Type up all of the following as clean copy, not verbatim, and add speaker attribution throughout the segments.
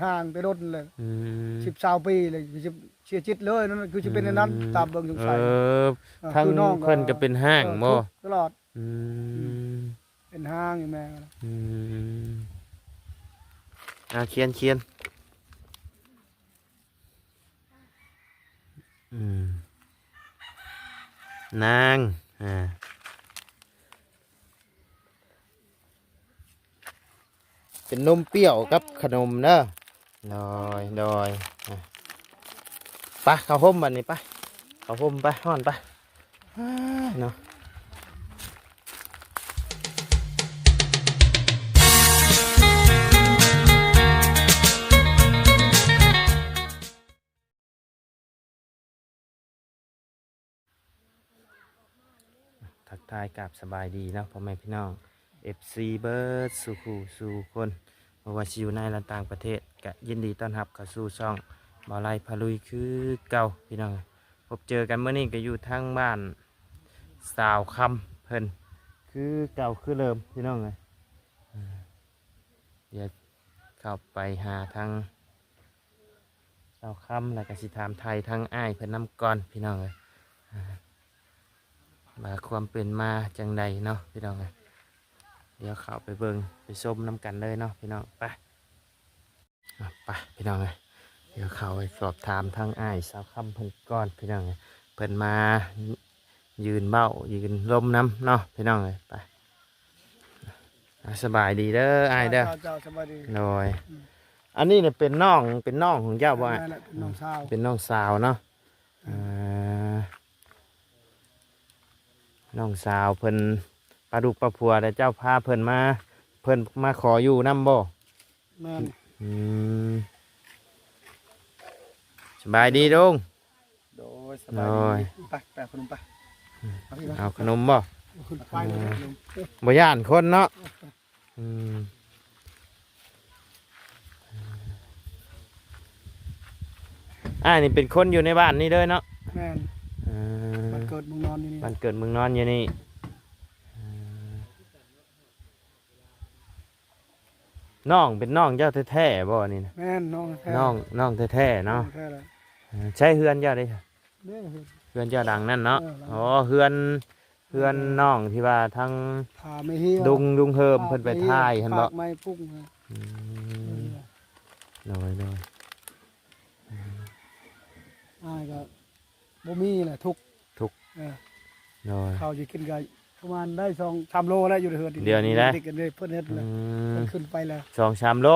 Speaker 1: ห่างไปรถเลย10-20 ปีเลยจะเสียจิตเลยนั่นคือจะเป็นในนั้นตามเบิ่งสงสัย
Speaker 2: ทั้งเพิ่นก็เป็นห้างบ่
Speaker 1: ตลอดเป็นห้างอยู่แม่
Speaker 2: เขียนนางเป็นนมเปรี้ยวกับขนมเด้อโดยไปเข้าห่มบัดนี้ไปเข้าห่มไปฮ้อนไปเนาะทักทายกับสบายดีนะพ่อแม่พี่น้อง FC เบิร์ดสู่คนบ่ว่าสิอยู่ในและต่างประเทศก็ยินดีต้อนรับเข้าสู่ช่องบ่าวไร่พาลุยคือเก่าพี่น้องพบเจอกันเมื่อนี้ก็อยู่ทางบ้านสาวคำเพิ่นคือเก่าคือเริ่มพี่น้องเลยเดี๋ยวเข้าไปหาทางสาวคำแล้วก็สิถามไทยทางอ้ายเพิ่นนำก่อนพี่น้องเลยมาความเป็นมาจังใดเนาะพี่น้องเลยเดี๋ยวเข้าไปเบิ่งไปชมน้ำกันเลยเนาะพี่น้องไปพี่น้องเลยเดี๋ยวเข้าไปสอบถามทางอ้ายสาวคำเพิ่นก่อนพี่น้องเลยเพิ่นมายืนเบ้ายืนลมน้ำเนาะพี่น้องเลยไปสบายดีเด้ออ้ายเด้อโดยอันนี้เนี่ยเป็นน้องของเจ้าบ่เป็นน้องสาวเนาะน้องสาวเพิ่นปลาดุกปลาผัวแต่เจ้าพาเพิ่นมาขออยู่น้ำบ่สบายดีลุง
Speaker 1: โดยสบายดีไปขนมไป
Speaker 2: เอาขนมบ่บ่ย่านคนเนาะนี่เป็นคนอยู่ในบ้านนี่เลยเนาะ
Speaker 1: แม่นบ้านเกิดเมืองนอนอยู่นี่
Speaker 2: บ้านเกิดเมืองนอนอยู่นี่น้องเป็นน้องเจ้าแท้ๆบ่นี่นะ
Speaker 1: แม่นน้องแท้
Speaker 2: น้องแท้ๆเนาะใช้เฮือนเจ้าได้เฮือนเจ้าดังนั่นเนาะอ๋อเฮือนน้องที่ว่าทั้งดุงเฮิมเพิ่นไปท่ายเห็นบ่
Speaker 1: ไม่พุ่ง
Speaker 2: น้อย
Speaker 1: ก็บ่มีแหละทุก
Speaker 2: น้อย
Speaker 1: เขาจะขึ้นกันประมาณได้2-3 โลแล้วอยู่ในเฮือน
Speaker 2: เดี๋ยวนี้ได้
Speaker 1: เพิ่นเฮ็ดแล้วขึ้นไปแล้ว
Speaker 2: 2-3 โล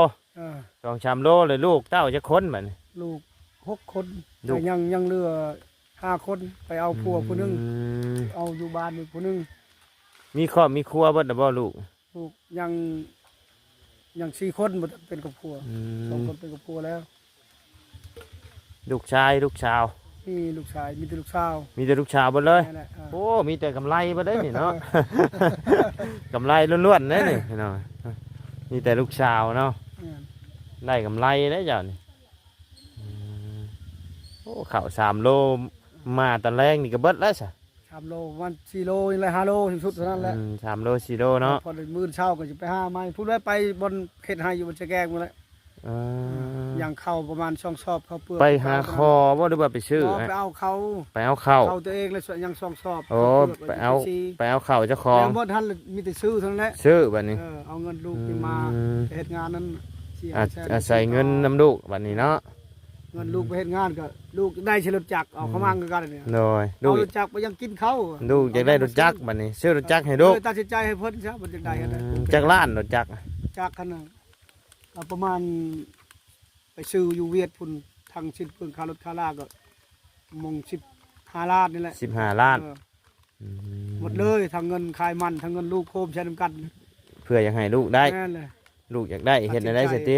Speaker 2: 2-3 โลเลยลูกเต้าจะคนบัดนี้
Speaker 1: ลูก6 คนแต่ยังเหลือ5 คนไปเอาผัวผู้นึงเอาอยู่บ้านอีกผู้นึง
Speaker 2: มีครอบมีครัวเบิดบ่ลูก
Speaker 1: ยัง4 คนเป็นกับผัว2 คนเป็นกับผัวแล้ว
Speaker 2: ลูกชายลูกสาว
Speaker 1: มีลูกชายมีแต่ลูกสาว
Speaker 2: เบิดเลยโอ้มีแต่กำไรบ่ได้นี่เนาะกำไรล้วนๆเด้นี่เนาะมีแต่ลูกสาวเนาะได้กำไรได้จ้ะนี่โอ้ข้าว3 โลมาตอนแรกนี่ก็เบิดแล้วซะ
Speaker 1: 3 โลวัน4 โลนี่แหละ5 โลถึงสุดเท่านั้นแหละ
Speaker 2: 3 โล4 โลเนาะ
Speaker 1: พอมื้อเช้าก็จะไปหาไม้พูดไว้ไปบนเขตให้อยู่บนชะแกงหมดแล้วอย่างเข้าประมาณ2 ชอบเข้าเปลือก
Speaker 2: ไปหาคอบ่หรือว่าไปซื้อ
Speaker 1: ไปเอาเข้าตัวเองแล้วยัง2 ชอบ
Speaker 2: โอ้ไปเอาเข้าเจ้าของ
Speaker 1: แล้วบ่ทันมีแต่ซื้อเท่านั้นแหละ
Speaker 2: ซื้อบัดนี้
Speaker 1: เอาเงินลูกมาเฮ็ดงานนั้น
Speaker 2: ใส่เงินนำลูกบัดนี้เนาะ
Speaker 1: เงินลูกไปเฮ็ดงานก็ลูกได้รถจักรเอาเข้ามากันเนี่ย
Speaker 2: โดย
Speaker 1: ลูกรถจักรไปยังกินเขา
Speaker 2: ลูกอยากได้รถจักรบัดนี้ซื้อรถจักรให้ลูก
Speaker 1: ตัดสินใจให้เพิ่นซะบ่จักได้กัน
Speaker 2: จักรล้านรถจักร
Speaker 1: คันน่ะประมาณไปซื้ออยู่เวียดพุ่นทางชิ้นเพิ่งค่ารถค่าลาก็มง15 ล้านนี่แหละ
Speaker 2: 15 ล้าน
Speaker 1: หมดเลยทั้งเงินขายมันทั้งเงินลูกโคมใช้นำกัน
Speaker 2: เพื่ออยากให้ลูกได้ลูกอยากได้เฮ็ดได้เสร็จติ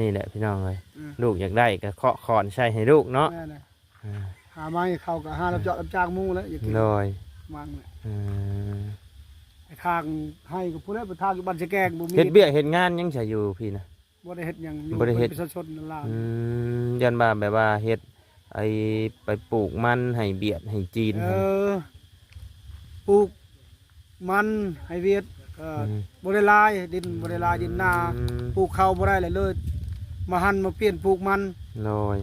Speaker 2: นี่แหละพี่น้องเลยลูกอยากได้ก็เคาะคอนใช้ให้ลูกเนาะ
Speaker 1: หาไม้เข้าก็หารับจ้างมู่แล้ว
Speaker 2: โดย
Speaker 1: มันทางให้กับผู้ใดไปทางอยู่บ้านชะแกงบ่มี
Speaker 2: เฮ็ดเบี้ยเฮ็ดงานยังใช้อยู่พี่นะ
Speaker 1: บ่ได้เฮ็ดหยัง
Speaker 2: บ่ได้เฮ็ด
Speaker 1: ประชาชนนั่นล่ะ
Speaker 2: ยันแบบว่าเฮ็ดไปปลูกมันให้เบียดให้จีน
Speaker 1: ปลูกมันให้เวียด บ่ได้ลายดินบ่ได้ลายดินนาปลูกข้าวบ่ได้เลยมาหั่นมาเปลี่ยนปลูกมัน
Speaker 2: โดย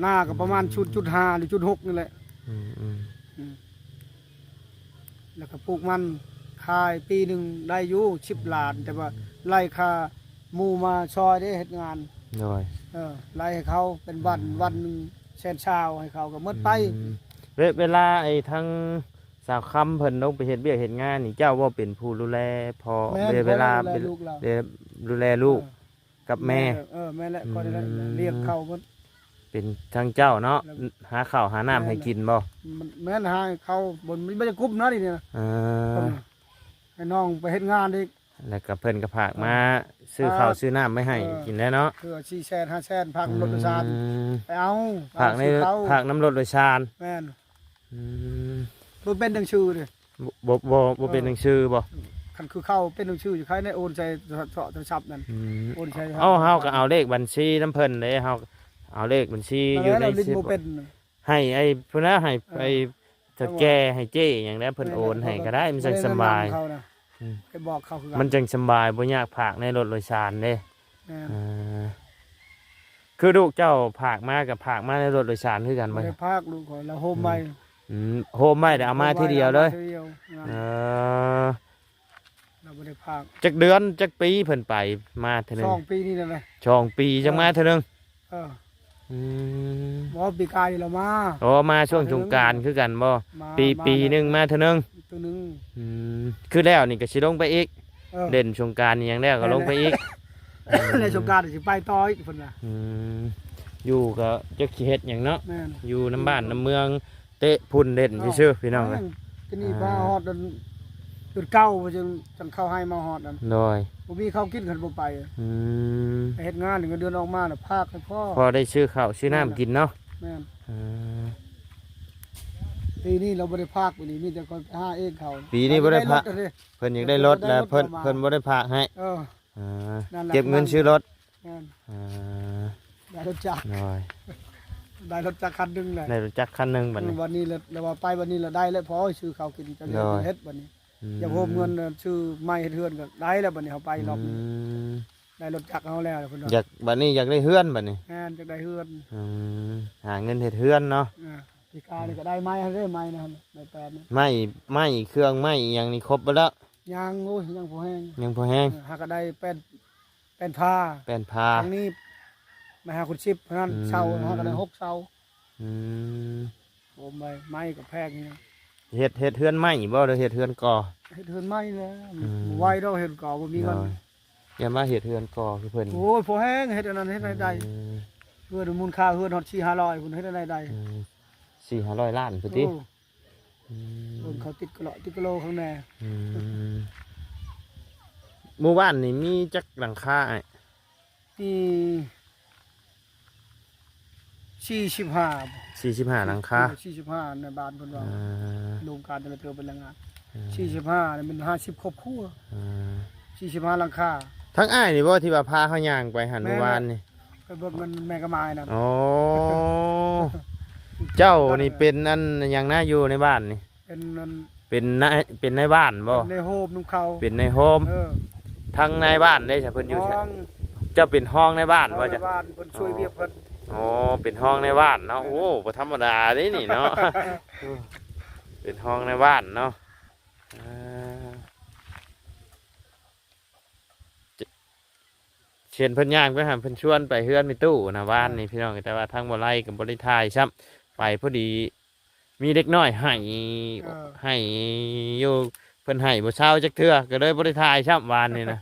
Speaker 1: หน้าก็ประมาณ0.5หรือ0.6นี่แหละแล้วก็ปลูกมันขายปีหนึงได้อยู่10 ล้านแต่ว่าไล่ค่าหมู่มาซอยได้เฮ็ดงาน
Speaker 2: โดย
Speaker 1: ไล่ให้เขาเป็นวันหนึงแสนชาวให้เขาก็หมดไป
Speaker 2: เวลาไอ้ทั้งสาวคำเพิ่นลงไปเฮ็ดเวียกเฮ็ดงานนี่เจ้าว่าเป็นผู้ดูแลพอ
Speaker 1: แม่น
Speaker 2: เวลา
Speaker 1: ดูแลลูกเรา
Speaker 2: ดูแลลูกกับแม่
Speaker 1: แม่แหละก็ได้เรียกเขาหมด
Speaker 2: เป็นทางเจ้าเนาะหาข้าวหาน้ำให้กินบ่
Speaker 1: แม่นหาให้เขาบนไม่จะกุบนะนี่นะ ให้น้องไปเฮ็ดงานอีก
Speaker 2: แล้วก็เพิ่นก็ฝากมาซื้อข้าวซื้อน้ำไม่ให้กินแล้วเนาะ
Speaker 1: คือ400,000 500,000พักรถโดยสารไปเอา
Speaker 2: ฝากใน
Speaker 1: ซื้อเขา
Speaker 2: ฝากน้ำรถโดยสาร
Speaker 1: แม่น
Speaker 2: อืม
Speaker 1: บ่เป็นดังชื่อเด้
Speaker 2: บ่เป็นหนังสือบ่
Speaker 1: คันคือเข้าเป็นดังชื่ออยู่ใครในโอนใจโทรศัพท์นั่นโอนใจ
Speaker 2: เฮาก็เอาเลขบัญชีน้ำเพิ่นเด้เฮาเอาเลขบัญชีอยู่ใน
Speaker 1: ลิ้นบ่เป็น
Speaker 2: ให้ไอ้พุ่นน่ะให้ไอ้ถ้าแก่ให้เจ้อย่างนั้นเพิ่นโอนให้ก็ได้มันจังสบาย
Speaker 1: เขานะไปบอกเขาคือ
Speaker 2: มันจังสบายบ่ยากฝากในรถโดยสารเด้
Speaker 1: แม่น
Speaker 2: คือลูกเจ้าฝากมากับฝากมาในรถโดยสารคือกันบ่
Speaker 1: บ่ได้พากลูกขอแล้วโฮมใหม่
Speaker 2: โฮมไม่ได้เอามาทีเดียวเลย
Speaker 1: ทีเดียวงาน
Speaker 2: เออ
Speaker 1: เราบ่ได้พาก
Speaker 2: จักเดือนจักปีเพิ่นไปมาเท่านึง
Speaker 1: 2 ปีนี่นั่นแหละ
Speaker 2: ช่องปีจังมาเท่านึง
Speaker 1: บ่ปีกายเรามา
Speaker 2: โอ้มาช่วงสงกรานต์คือกันบ่
Speaker 1: มา
Speaker 2: ปีหนึงมาเท่านึง
Speaker 1: ตัวหนึง
Speaker 2: คือแล้วนี่ก็สิลงไปอีก
Speaker 1: เออ
Speaker 2: เด่นสงกรานต์นี่ยังแล้วก็ลงไปอีก
Speaker 1: ในสงกรานต์สิไปต่ออีกเพิ่นน่ะ
Speaker 2: อยู่ก็จักสิเฮ็ดหยังเนาะ
Speaker 1: แม่น
Speaker 2: อยู่น้ำบ้านน้ำเมืองเตะพุ่นเด่นซื่อๆพี่น้องเอ้ย
Speaker 1: ก็นี่มาฮอดจนเก้าจนเข้าให้มาฮอดนั่น
Speaker 2: โดย
Speaker 1: บ่มีข้าวกินคันบ่ไปไปเฮ็ดงานเงินเดือนออกมาน่ะพากให้พ่อ
Speaker 2: พอได้ซื้อข้าวซื้อน้ำกินเนาะ
Speaker 1: แม่น
Speaker 2: อ่า
Speaker 1: ปีนี้เราบ่ได้พากปีนี้มีแต่คนไปหาเองเขา
Speaker 2: ปีนี้บ่ได้พาก
Speaker 1: รถอะเด้
Speaker 2: เพิ่นอยากได้รถแล้วเพิ่นบ่ได้พากให้
Speaker 1: เออ
Speaker 2: อ่า
Speaker 1: นั่นแหละ
Speaker 2: เก็บเงินซื้อรถ
Speaker 1: แม่น
Speaker 2: อ่า
Speaker 1: ได้รถจักร
Speaker 2: น้อย
Speaker 1: ได้รถจักรคันหนึงเลย
Speaker 2: ได้รถจักรคันหนึงบัดนี้
Speaker 1: วันนี้แล้วว่าไปวันนี้เราได้แล้วพอซื้อข้าวกินจะ
Speaker 2: น้อย
Speaker 1: เฮ็ดวันนี้อย่าโฮมเงินซื้อไม้เฮ็ดเฮือนก็ได้แล้วบัดนี้เฮาไปรอบนี้
Speaker 2: ม
Speaker 1: ได้รถจักรเฮาแล้วเพิ่นว่า
Speaker 2: อยากบัดนี้อยากได้เฮือนบัดนี้
Speaker 1: แม่นจักได้เฮือน
Speaker 2: หาเงินเฮ็ดเฮือนเนาะ
Speaker 1: ปีกานี่ก็ได้ไม้ให้ได้ไม้นะครับได้แปดนะ
Speaker 2: ไม้เครื่องไม้อิหยังนี่ครบเบิดแล้ว
Speaker 1: ยังโอ้ยยังพอแห้ง
Speaker 2: ยังพอแห้ง
Speaker 1: หาก็ได้เป็นผ้า
Speaker 2: แป้นพา
Speaker 1: ทางนี้มาหาคุณชิปเพราะนั้นเสาหาก็ได้6เสา
Speaker 2: อืม
Speaker 1: โอ้ไม้ก็แพงนี่นะ
Speaker 2: เฮ็ดเฮือนไม้บ่หรือเฮ็ดเฮือนก่อ
Speaker 1: เฮ็ดเฮือนไม้แล้ว
Speaker 2: อืม
Speaker 1: ไว้ดอกเฮ็ดก่อบ่มีเงิน
Speaker 2: น้อยอย่ามาเฮ็ดเฮือนก่อคือเพิ่น
Speaker 1: โอ้ยพอแห้งเฮ็ดอันนั้นเฮ็ดได้ เฮือนมูลค่าเฮือนฮอด4-500คุณเฮ็ดได้
Speaker 2: 400-500 ล้านพุ่นติ
Speaker 1: โอ้เพิ่นเขาติดกะโลข้างใน
Speaker 2: หมู่บ้านนี่มีจักหลังคาไอ้
Speaker 1: นี่45
Speaker 2: 45หลังคา
Speaker 1: 45ในบ้านเพิ่นว่า
Speaker 2: อ่า
Speaker 1: โรงการแต่ละเทื่อเป็นแรงงาน45นี่มัน50ครอบครัว
Speaker 2: อ่า
Speaker 1: 45หลังคา
Speaker 2: ทั้งอ้ายนี่บ่ที่ว่าพาเขาย่างไปหัน
Speaker 1: แม่
Speaker 2: เมื่อวานนี่
Speaker 1: ไปเบิ่งเงินแม่กะมายนั่น
Speaker 2: โอ้เจ้านี่เป็นอันหยังน่าอยู่ในบ้านนี่
Speaker 1: เป็นนั่น
Speaker 2: เป็นในบ้านบ่
Speaker 1: ในโฮมนุ่งเขา
Speaker 2: เป็นในโฮม
Speaker 1: เออ
Speaker 2: ทั้งในบ้านได้ใช่เพิ่นอยู่
Speaker 1: ห้
Speaker 2: ใช่
Speaker 1: อง
Speaker 2: เจ้าเป็นห้องในบ้านบ่
Speaker 1: ใน
Speaker 2: จ้ะ
Speaker 1: บ้านเพิ่นช่วยเวียกเพิ่น
Speaker 2: อ๋อเป็นห้องในบ้านเนาะโอ้บ่ธรรมดาเด้นี่เนาะ เป็นห้องในบ้านเนาะอ่าเช่นเพิ่นย่างไปหันเพิ่นชวนไปเฮือนมีตู้นะบ้านนี่พี่น้องแต่ว่าทางบ่ไล่กับบ่ได้ทายซ้ำไปพอดี มีเด็กน้อยให้อยู่เพิ่นให้บ่เช้าจักเทื่อก็เลยบ่ได้ทายซ้ำวานนี่นะ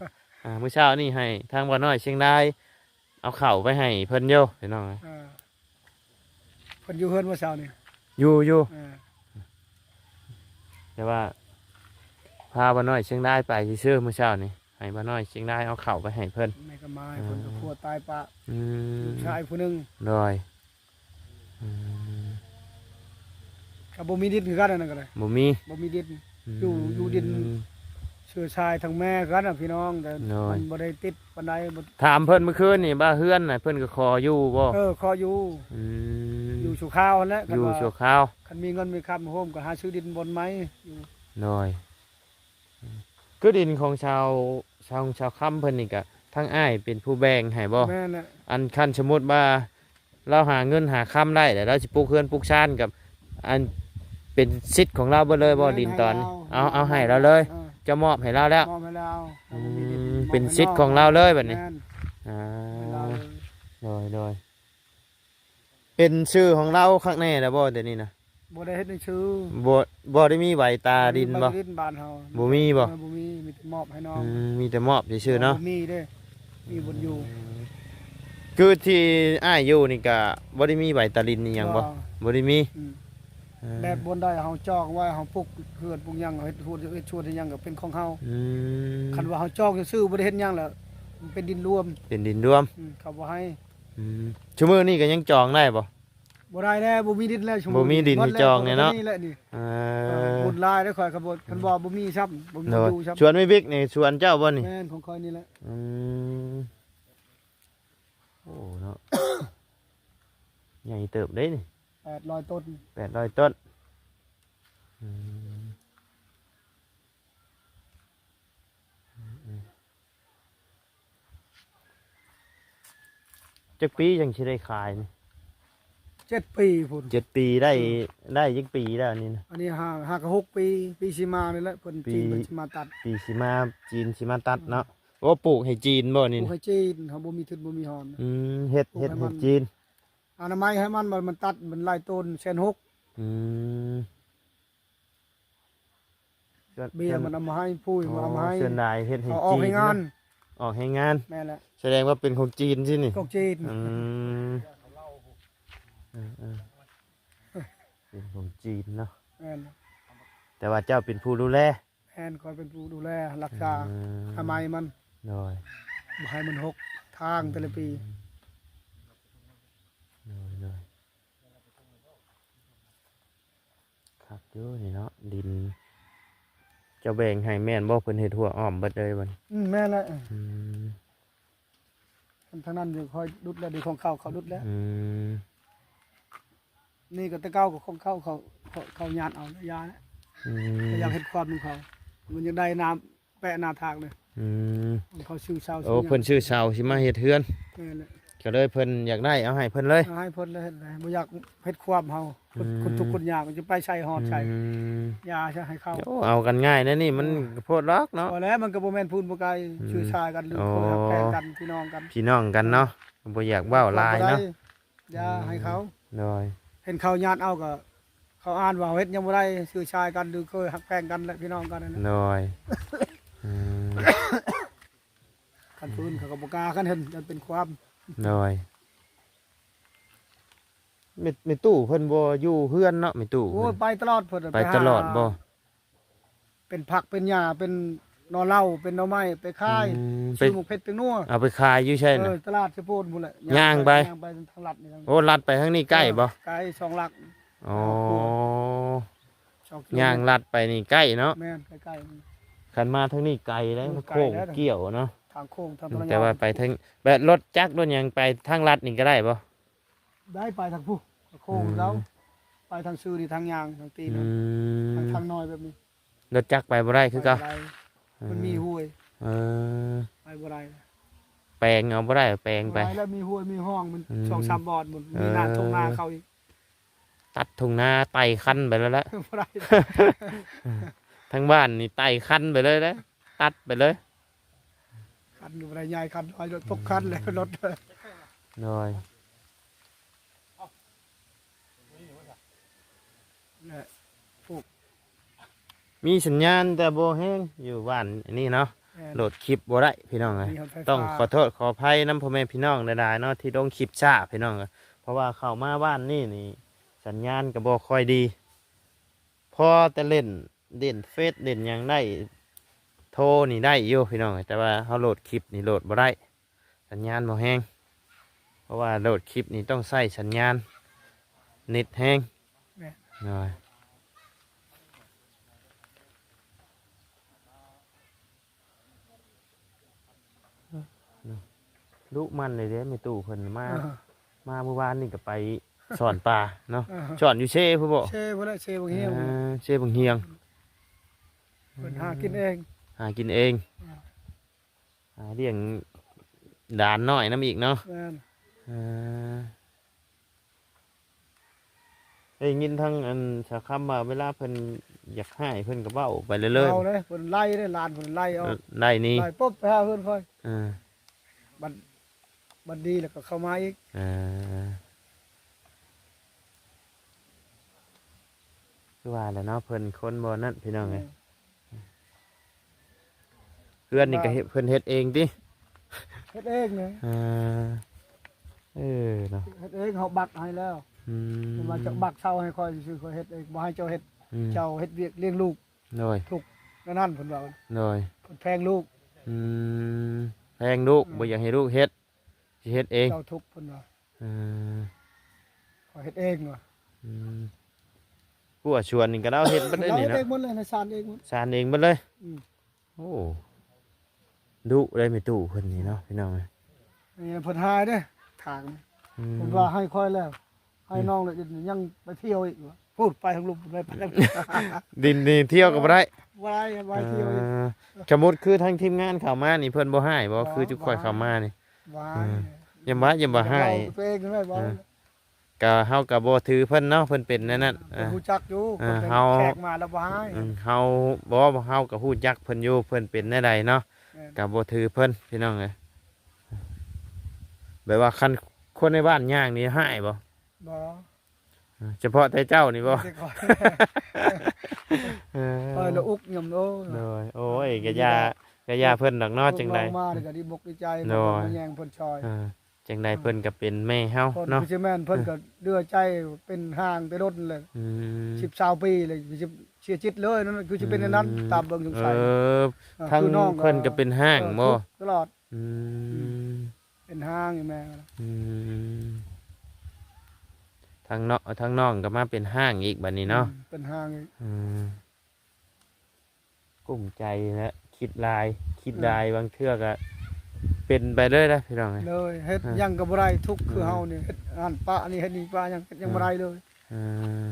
Speaker 2: มื้อเช้านี่ให้ทางบ่น้อยเชียงรายเอาข้าวไปให้เพิ่นอยู่พี่น้อง
Speaker 1: เออเพิ่นอยู่เฮือนเมื่อเช้านี่
Speaker 2: อยู่
Speaker 1: เออ
Speaker 2: แต่ว่าพาบ่น้อยเชียงรายไปซื่อๆมื้อเช้านี่ให้บ่น้อยเชียงรายเอาข้าวไปให้เพิ่น
Speaker 1: แม่กะมายเพิ่นก็พัวตายปะ
Speaker 2: อืม
Speaker 1: ชายผู้หนึง
Speaker 2: โดยอืม
Speaker 1: ก็บ่มีดินคือกันนั่นก็เลย
Speaker 2: บ่มี
Speaker 1: บ่มีดิน อยู่ดิน เชื้อชายทั้งแม่กันน่ะพี่น้องแต่
Speaker 2: น้อย
Speaker 1: มันบ่ได้ติดปานใดบ่
Speaker 2: ถามเพิ่นเมื่อคืนนี่บ้าเฮือนน่ะเพิ่นก็ขออยู่บ่
Speaker 1: ขออยู่
Speaker 2: อืม
Speaker 1: อยู่ชั่วคราวนั่นแหละ
Speaker 2: อยู่
Speaker 1: ว่า
Speaker 2: ชั่วคราว
Speaker 1: คันมีเงินมีคำโฮมก็หาซื้อดินบนไม้อยู่
Speaker 2: น้อย คือดินของชาวค้ำเพิ่นนี่ก็ทั้งอ้ายเป็นผู้แบ่งให้บ่
Speaker 1: แม่นน่ะ
Speaker 2: อันคันสมมุติว่าเราหาเงินหาค้ำได้แต่เราสิปลูกเฮือนปลูกชานกับอันเป็นสิทธิ์ของเราเบิดเลยบ่ดินตอนนี้เอาให้เราเลย จะมอบให้เราแล้ว
Speaker 1: มอบให้เรา
Speaker 2: อืมเป็นสิทธิ์ของเราเลยบัดนี้
Speaker 1: แม่น
Speaker 2: อ่า
Speaker 1: ให้เราเลย
Speaker 2: โดยเป็นชื่อของเราข้างในแล้วบ่เดี๋ยวนี้นะ
Speaker 1: บ่ได้เฮ็ดในชื่อ
Speaker 2: บ่ได้มีใบตาดินบ่
Speaker 1: ดินบ้านเฮา
Speaker 2: บ่มีบ่
Speaker 1: บ่มีมีแต่มอบให้น้อง
Speaker 2: มีแต่มอบชื่อๆเนาะ
Speaker 1: บ่มีเด้มีบนอยู่
Speaker 2: คือที่อ้ายอยู่นี่ก็บ่ได้มีใบตาดินนี่หยังบ่บ่ได้มี
Speaker 1: อืมแดดบนได้เฮาจอกไว้เฮาปลูกเฮือนปลูกหยังเฮ็ดพูดเฮ็ดชวนเฮ็ดหยังก็เป็นของเฮา
Speaker 2: อืม
Speaker 1: คันว่าเฮาจอกซื่อๆบ่ได้เฮ็ดหยังแล้วมันเป็นดินรวม
Speaker 2: เป็นดินรวม
Speaker 1: เขาบ่ให้
Speaker 2: ชั่วโมงนี้ก็ยังจองได้บ่
Speaker 1: บ่ได้แล้วบ่มีดินแล้วชั่วโง
Speaker 2: บ่มีดินให้จองเนี่ยเนาะ
Speaker 1: บ่มีแหละนี่
Speaker 2: อ่
Speaker 1: บุ
Speaker 2: า
Speaker 1: ญลายได้ข่อยก็บ่คันบ่บ่มีซ้ำบ่มี
Speaker 2: โดย
Speaker 1: อยู่ซ้ำ
Speaker 2: ชวนไม่บิ๊กนี่ชวนเจ้าบ่นี่
Speaker 1: แม่นของข่อยนี่แหละ
Speaker 2: อืมโอ้เนาะ ใหญ่เติบได้นี่
Speaker 1: 800ต้น
Speaker 2: 800ต้นอืมจักปีจังสิได้ขายนี่
Speaker 1: 7 ปีพุ่น
Speaker 2: 7 ปีได้จักปีแล้วนี่นะ
Speaker 1: อันนี้5ก็6 ปีปีสิมานี่แหละเพิ่น
Speaker 2: ปี
Speaker 1: จีนเพิ่นสิมาตัด
Speaker 2: ปีสิมาจีนสิมาตัดเนาะโอ้ปลูกให้จีนบ่
Speaker 1: ป
Speaker 2: นี่
Speaker 1: ลูก
Speaker 2: นะ
Speaker 1: ให้จีนเฮาบ่มีทุนบ่มีหอน
Speaker 2: เฮ็ด
Speaker 1: ปลูก
Speaker 2: เฮ็ด
Speaker 1: ให้มั
Speaker 2: ให้
Speaker 1: น
Speaker 2: จีน
Speaker 1: อนามัยให้มันตัดมันหลายต้น1,600,000
Speaker 2: อืม
Speaker 1: เบี้ยมันเอามาให้ปุ้ยมันเอามาให้
Speaker 2: เสื้อลายเฮ็ดให้
Speaker 1: เอาออก
Speaker 2: จีน
Speaker 1: ให้งาน
Speaker 2: เะออกให้งาน
Speaker 1: แม่นแหละ
Speaker 2: แสดงว่าเป็นของจีนใช่นี่
Speaker 1: กอกจีน
Speaker 2: อืมเออเป็นของจีนเนาะ
Speaker 1: แม่น
Speaker 2: แต่ว่าเจ้าเป็นผู้ดูแล
Speaker 1: แม่นคอยเป็นผู้ดูแลรักษา
Speaker 2: อืม
Speaker 1: ทำไมมัน
Speaker 2: โดย
Speaker 1: บ่ให้มันหกทางแต่ละปี
Speaker 2: โดยครับอยู่นี่เนาะดินเจ้าแบ่งให้แม่นบ่เพิ่นเฮ็ดหัวอ้อมเบิดเลยบัดนี้
Speaker 1: แม่นแหละ
Speaker 2: อืม
Speaker 1: ทางนั้นอยู่คอยดุดแล้วดีของเขาดุดแล้ว
Speaker 2: อืม
Speaker 1: นี่ก็แตะเก้าก็ของเขาญาติเอายานะ
Speaker 2: อื
Speaker 1: ก็อยาก
Speaker 2: ม
Speaker 1: เฮ็ดความของเขา มันยังได้น้ำแปะหน้าทางเลย
Speaker 2: อืม
Speaker 1: เขาชื่อชาว
Speaker 2: โอ้เพิ่นชื่อเสาสิมาเฮ็ดเฮือน
Speaker 1: แม่นแหละ
Speaker 2: ก็เลยเพิ่นอยากได้เอาให้เพิ่นเลย
Speaker 1: เอาให้เพิ่นเลยเฮ็ดเลยบ่อยากเฮ็ดความเฮาคนทุกข์คนยากมันจะไปใช้ฮอดใช้
Speaker 2: อืม
Speaker 1: ยาใช้ให้เขา
Speaker 2: โอ้เอากันง่ายนะนี่มันโพดรักเนาะ
Speaker 1: พอแล้วมันก็บ่แม่นพูนบ่ไกลชื่อชายกันหรือคนรักแฟนกันพี่น้องกัน
Speaker 2: พี่น้องกันเนาะบ่อยากเว้าหลายเนาะ
Speaker 1: ยาให้เขา
Speaker 2: โดย
Speaker 1: เห็นเขาญาติเอาก็เขาอ่านว่าเฮ็ดยังบ่ได้ชื่อชายกันหรือเคยหักแพงกันและพี่น้องกันนั่น
Speaker 2: โด
Speaker 1: น่ะ
Speaker 2: ยอืม
Speaker 1: คันพื้นเขาก็บ่กล้ากันเห็นมันเป็นความ
Speaker 2: โดยไม่ตู้เพิ่นบ่อยู่เฮือนเนาะไม่ตู้
Speaker 1: โอ้ย
Speaker 2: เพิ่น
Speaker 1: ไปตลอดเพิ่น
Speaker 2: ไปตลอดบ่
Speaker 1: เป็นผักเป็นหญ้าเป็นหนอเหล้าเป็นหน่อไม้ไปขาย
Speaker 2: ไป
Speaker 1: ซื้อหมกเพชรตึงนัว
Speaker 2: เอาไปขายอยู่ใช่น่ะ
Speaker 1: ตลาดสะโพดหมดแหละ
Speaker 2: ย่างไป
Speaker 1: ย่างไปทางลัดนี่ทาง
Speaker 2: โอ้ลัดไปทางนี้ใกล้บ่
Speaker 1: ไกล2 หลัก
Speaker 2: อ๋อ
Speaker 1: 2 กิโล
Speaker 2: ย่างลัดไปนี่ใกล้เนาะ
Speaker 1: แม่นใกล้
Speaker 2: คันมาทางนี้ไกลแล้ว
Speaker 1: โอ้
Speaker 2: โค้ง
Speaker 1: ไกลแล้ว
Speaker 2: เกี่ยวเนาะ
Speaker 1: ๆทางโค้งทางตะวัน
Speaker 2: แต่ว่าไปทางแบบรถจักรรถหยังไปทางลัดนี่ก็ได้บ่
Speaker 1: ได้ไปทางผู้โค้งแล้วไปทางซื้อนี่ทางยางทางตีน
Speaker 2: อื
Speaker 1: นะ
Speaker 2: ม
Speaker 1: ทางน้อยแบบนี้
Speaker 2: รถจักรไปบ่ได้คือเก่า
Speaker 1: ไปบ่ได้มันมีห้วย
Speaker 2: เออ
Speaker 1: ไปบ่ได้
Speaker 2: แปลงเอาบ่ได้แปลงไป
Speaker 1: บ่ด้แล้วมีห้วยมีห้องมัน
Speaker 2: อืม
Speaker 1: 2-3 บอดหมดมีหน้าทงนาเขาอีก
Speaker 2: ตัดทุ่งนาไต่คันไปแล้วละ
Speaker 1: บ่ได้
Speaker 2: ทั้งบ้านนี่ไต่คันไปเลยนะตัดไปเลย
Speaker 1: คันอยู่บ่ได้ใหญ่คันน้อยรถตกคันเลยรถ
Speaker 2: น้อย
Speaker 1: เนี่ย
Speaker 2: มีสัญญาณแต่โบแห้งอยู่บ้านอันนี้เนาะ
Speaker 1: แม่น
Speaker 2: โหลดคลิปบ่ได้พี่น้องเลย
Speaker 1: มีรถไฟฟ้า
Speaker 2: ต้องขอโทษขออภัยน้ำพ่อแม่พี่น้องหลายๆเนาะที่ต้องคลิปช้าพี่น้องเลยเพราะว่าเข้ามาบ้านนี่สัญญาณก็บ่ค่อยดีพอแต่เล่นเฟซเล่นหยังได้โทรนี่ได้อยู่พี่น้องแต่ว่าเขาโหลดคลิปนี่โหลดบ่ได้สัญญาณบ่แห้งเพราะว่าโหลดคลิปนี่ต้องใช้สัญญาณเน็ตแห้ง
Speaker 1: แม่น
Speaker 2: น้อยลูกมันเลยเด้ไม่ตู้เพิ่นมาเมื่อวานนี่ก็ไปสอนปลาเนาะสอนอยู่เช่ผู้บ่
Speaker 1: เช่บ่ได้เช่บ่เฮียง
Speaker 2: เช่บังเฮียง
Speaker 1: เพิ่นหากินเอง
Speaker 2: อ หากินเองหาเลี้ยงด่านน้อยน้ำอีกเนาะ
Speaker 1: แม่น
Speaker 2: เออได้ยินทั้งอันสาคำว่าเวลาเพิ่นอยากให้เพิ่นก็เว้าไปเรื่อย
Speaker 1: เอาเลยเพิ่นไล่เด้อหลานเพิ่นไล่เอา
Speaker 2: ๆได้นี่
Speaker 1: ไล่ปุ๊บไปหาเพิ่นค่อย
Speaker 2: เออ
Speaker 1: บัดดีแล้วก็เข้ามาอีก
Speaker 2: เออคือว่าแหล้วเนาะเพิ่นคนบ่นั่นพี่น้องไงเพื่อนนี่ก็เฮ็ดเพิ่นเฮ็ดเองติ
Speaker 1: เฮ็ดเองเนี่ย
Speaker 2: เออเออเนาะ
Speaker 1: เฮ็ดเองเขาบักให้แล้ว
Speaker 2: อืม
Speaker 1: มาจากบักเช่าให้ค่อยซื้อค่อยเฮ็ดเองบ่ให้เจ้าเฮ็ด
Speaker 2: อืม
Speaker 1: เจ้าเฮ็ดเวียกเลี้ยงลูก
Speaker 2: โดย
Speaker 1: นั่นเพิ่นว่า
Speaker 2: โดย
Speaker 1: เพิ่นแพงลูก
Speaker 2: อืมแพงลูกบ่อยากให้ลูกเฮ็ดสิเฮ็ดเอง
Speaker 1: เจ้าทุกข์เพิ่นว่า
Speaker 2: เออ
Speaker 1: ขอเฮ็ดเองว่ะ
Speaker 2: อืมผู้ว่าชวนนี่ก็เราเฮ็ดบ่ได้
Speaker 1: เรา
Speaker 2: นี่
Speaker 1: เฮ็ด
Speaker 2: เนาะ
Speaker 1: เองหมดเลยในศาลเองหมด
Speaker 2: สานเองเบ่เลย
Speaker 1: อืม
Speaker 2: โอ้ดุได้ไม่ตู้เพิ่นนี่เนาะพี่น้องเอ้ย
Speaker 1: นี่เพิ่นหายเด้อทาง
Speaker 2: อืม
Speaker 1: เพิ่นว่าให้ค่อยแล้ว ให้น้องเลยยังไปเที่ยวอีกว่ะพูดไปทางลุมไปทาง
Speaker 2: ดินนี่เที่ยวก็บ่ได้
Speaker 1: ว่าไปเที่ยวอีก
Speaker 2: สมมุติคือทางทีมงานเข้ามานี่เพิ่นบ่ให้บ่คือจุกข่อยเข้ามานี่
Speaker 1: ว่า
Speaker 2: อย่าบ่ให้
Speaker 1: ตัวเองนั่นแหละบ่
Speaker 2: ก็เฮาก็บ่ถือเพิ่นเนาะเพิ่นเป็นนั่นนั่น
Speaker 1: รู้จักอยู่
Speaker 2: เฮา
Speaker 1: แขกมาแล้วบ่ให้
Speaker 2: เฮาบ่ว่าเฮาก็ฮู้จักเพิ่นอยู่เพิ่นเป็นแนวใดเนาะก็บ่ถือเพิ่นพี่น้องเอ้ยแบบว่าคันคนในบ้านย่างนี่ให้บ่
Speaker 1: บ่
Speaker 2: เฉพาะแต่เจ้านี่บ่
Speaker 1: สิก่อนแล้วอุกยำโอ้
Speaker 2: โดยโอ้ยกะยาเพิ่นดอกเนาะจังใด
Speaker 1: มานี่ก็ดีบกดีใจ
Speaker 2: โดย
Speaker 1: มาแยงเพิ่นชอย
Speaker 2: จังใดเพิ่นก็เป็นแม่เฮา
Speaker 1: คน
Speaker 2: เนาะ
Speaker 1: พิชิแม่นเพิ่นก็เดือใจเป็นห่างไปรถเลย
Speaker 2: อืม
Speaker 1: 10-20ปีเลยสิเสียจิตเลยนั่นคือสิเป็นอันนั้นตามเบิ่งสงสัย
Speaker 2: ทั้ง
Speaker 1: คือน้อง
Speaker 2: เพิ่นก็เป็นห้างบ่
Speaker 1: ทุกข์ตลอด
Speaker 2: อืม
Speaker 1: เป็นห้างอยู่แม่
Speaker 2: อืมทั้งน้องก็มาเป็นห้างอีกบัดนี้เนาะ
Speaker 1: เป็นห้างอีก
Speaker 2: อืมกุ้มใจและคิดลายบางเทื่อก็เป็นไปเรื่อยนะพี่น้องเอ้ย
Speaker 1: เลยเฮ็ดหยังก็บ่ได้ทุกข์คือเฮานี่เฮ็ดอันปะนี่เฮ็ดนี่ปะยังบ่ได้เลย
Speaker 2: อืม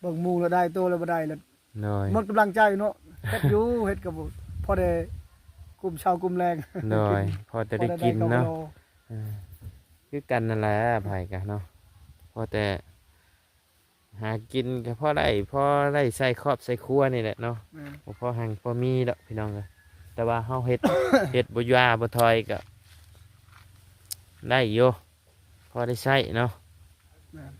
Speaker 1: เบิ่งหมู่แล้วได้โตแล้วบ่ได้แล้ว
Speaker 2: โดย
Speaker 1: หมดกำลังใจเนาะเฮ็ดอยู่เฮ็ดก็บ่พอได้กลุ่มเช้ากลุ่มแรง
Speaker 2: โดยพอจะได้กินเนาะ
Speaker 1: พอได้
Speaker 2: คือกันนั่นแหละไผกันเนาะพอแต่หากินก็พอได้ใส่ครอบใส่ครัวนี่แหละเนาะ
Speaker 1: แม่น
Speaker 2: บ่พอหังพอมีดอกพี่น้องเลยแต่ว่าเฮาเฮ็ด เฮ็ดบ่ยาบ่ทอยก็ได้อยู่พอได้ใช้เนาะ
Speaker 1: แม่น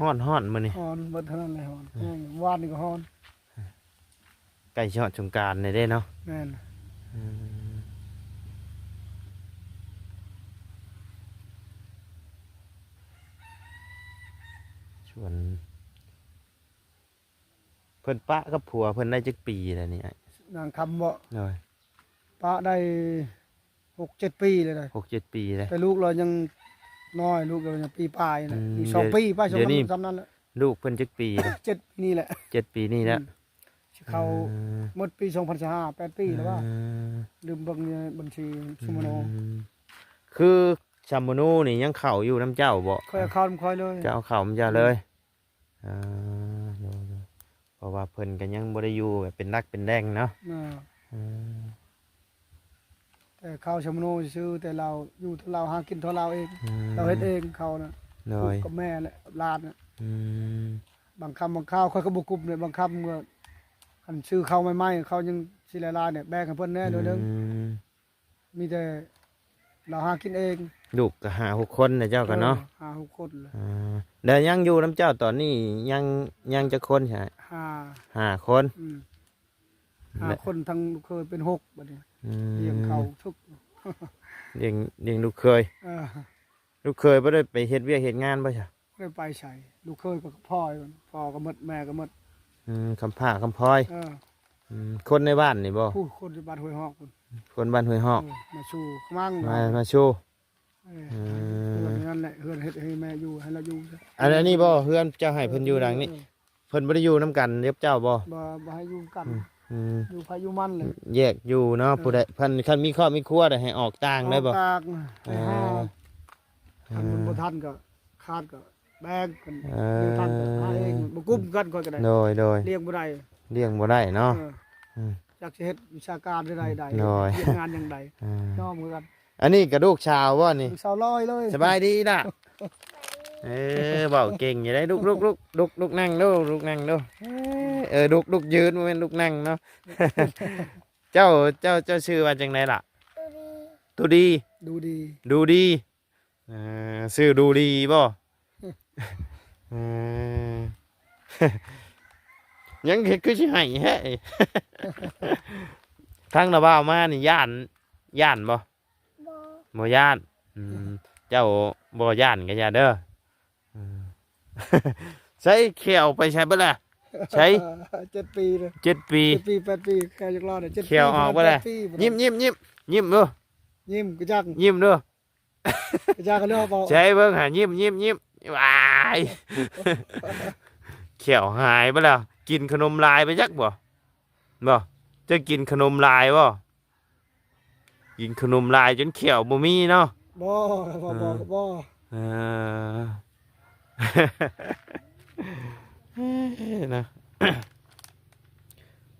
Speaker 2: ฮ้อนมื้อนี้
Speaker 1: ฮอนเบิดเท่านั้นแหละฮอนวานนี่ก็ฮอน
Speaker 2: ใกล้ฮอดสงกรานต์นี่เด้เนาะ
Speaker 1: แม่น
Speaker 2: อืมชวนเพิ่นปะกับผัวเพิ่นได้จักปีแล้วนี่
Speaker 1: นางคำบ่
Speaker 2: เนาะ
Speaker 1: ปะได้6-7 ปีเลยนะ
Speaker 2: 6-7 ปีแล้ว
Speaker 1: แต่ลูกเรายังน้อยลูกเรายังปีปลายนะ
Speaker 2: อืม
Speaker 1: อีก2 ปีป้าชม
Speaker 2: เดี๋ยวนี้
Speaker 1: ซ้ำนั้นแหละ
Speaker 2: ลูกเพิ่นจักปีแล้ว
Speaker 1: 7 ปีนี่แหละ
Speaker 2: 7 ปีนี่แล้ว
Speaker 1: สิเข้าหมดปี2025 8 ปีแล้วว่า
Speaker 2: อืม
Speaker 1: ลืมเบิ่งในบัญชีชุมโน
Speaker 2: คือชัมโมนูนี่ยังเข่าอยู่น้ำเจ้าบ่
Speaker 1: เคยเอาเข้าค่อยเลย
Speaker 2: จะเอาเข่ามันจะเลยเพราะว่าเพิ่นกันยังบ่ได้อยู่แบบเป็นนักเป็นแดงเนาะ
Speaker 1: อ่า
Speaker 2: อืม
Speaker 1: แต่เข้าชุมโนซื้อแต่เราอยู่ที่เราหากินเท่าเราเอง เราเฮ็ดเองเขานะ
Speaker 2: โดย
Speaker 1: กับแม่แหละกับหลานน่ะ
Speaker 2: อืม
Speaker 1: บางคำบางข้าวค่อยก็บ่กลุ่มเลยบางคำก็คันซื้อเข้าใหม่ๆเขายังสิหลายๆเนี่ยแบ่งให้เพิ่นแน่โดยนึง มีแต่เราหากินเอง
Speaker 2: ลูกก็5-6 คนนะเจ้ากันเนาะ
Speaker 1: หาหกคนเลย
Speaker 2: แล้วยังอยู่น้ำเจ้าตอนนี้ยังจะคนใช่ 5 คน
Speaker 1: อืมหาคนทั้งลูกเคยเป็น6บัดนี้
Speaker 2: อืม
Speaker 1: เลี้ยงเขาทุก
Speaker 2: เลี้ยงลูกเคย
Speaker 1: เออ
Speaker 2: ลูกเคยบ่ได้ไปเฮ็ดเวียกเฮ็ดงานบ่ใช่
Speaker 1: ไม่ได้ไปใส่ลูกเคยกับพ่ออยู่พ่อก็หมดแม่ก็หมด
Speaker 2: คำผ้าคำพลอย
Speaker 1: เออ
Speaker 2: คนในบ้านนี่บ่
Speaker 1: ผู้คนที่บ้านห้วยฮอกคุณ
Speaker 2: คนบ้านห้วยฮอก
Speaker 1: มาชูขมั่ง
Speaker 2: มาชู
Speaker 1: เออนั่นแหละเฮือนเฮ็ดให้แม่อยู่ให้เราอยู่ซะ
Speaker 2: อันนี้บ่เฮือนเจ้าให้เพิ่นอยู่ดังนี้เพิ่นบ่ได้อยู่นํกันเรียบเจ้าบ่
Speaker 1: บ่ให้อยู่กัน
Speaker 2: อืม
Speaker 1: อยู่พายุมันเลย
Speaker 2: แยกอยู่เนาะผู้ใดเพิ่นคันมีครอบมีครัวได้ให้ออกต่างได้บ่
Speaker 1: ออกกลางให้ห้า
Speaker 2: อ่า
Speaker 1: ทำมันบ่ทันก็คาดก็แบงกัน
Speaker 2: อ่า
Speaker 1: เลี้ยงทันก็หาเองบ่กุ้มกันก็ได้
Speaker 2: โดย
Speaker 1: เลี้ยงบ่ได้
Speaker 2: เลี้ยงบ่ได้เนาะ
Speaker 1: เออ
Speaker 2: อืม
Speaker 1: จักสิเฮ็ดวิชาการใดๆ
Speaker 2: โดย
Speaker 1: เฮ็ดงานอย่างใด
Speaker 2: อ่า
Speaker 1: ย่อมือกัน
Speaker 2: อันนี้กระดูกชาวบ่นี่
Speaker 1: ลูกสาวลอยเลย
Speaker 2: สบายดีล่ะเบาเก่งอยู่ได้ลุกนั่งดูลุกนั่งดูลุกยืนบ่แม่นลุกนั่งเนาะ เจ้าชื่อว่าจังไดล่ะตูดี
Speaker 1: ดูดี
Speaker 2: ดูดีชื่อดูดีบ่เออ ยังเฮ็ดคือสิให้แฮะ ทางระบ่าวมานี่ย่านบ่บ่ย่านเจ้าบ่ย่านก็อย่าเด้ออืม ใช้เขียวไปใช้บ่ล่ะใช้
Speaker 1: 7 ปีเลย
Speaker 2: 7 ปี
Speaker 1: 7 ปี8 ปีแค่จักรอด7 ปี
Speaker 2: เขียวออกบ่ล่ะ
Speaker 1: 8 ปี
Speaker 2: ยิ้มดู
Speaker 1: ยิ้มกระจัก
Speaker 2: ยิ้มดู
Speaker 1: กระจักก็เลือกเปล่า
Speaker 2: ใช้เบิ่งหายิ้มว้าย เขียวหายบ่ล่ะกินขนมลายไปจักบ่จะกินขนมลายบ่กินขนมลายจนเขียวบ่มีเนาะ
Speaker 1: บ่
Speaker 2: เออ นะ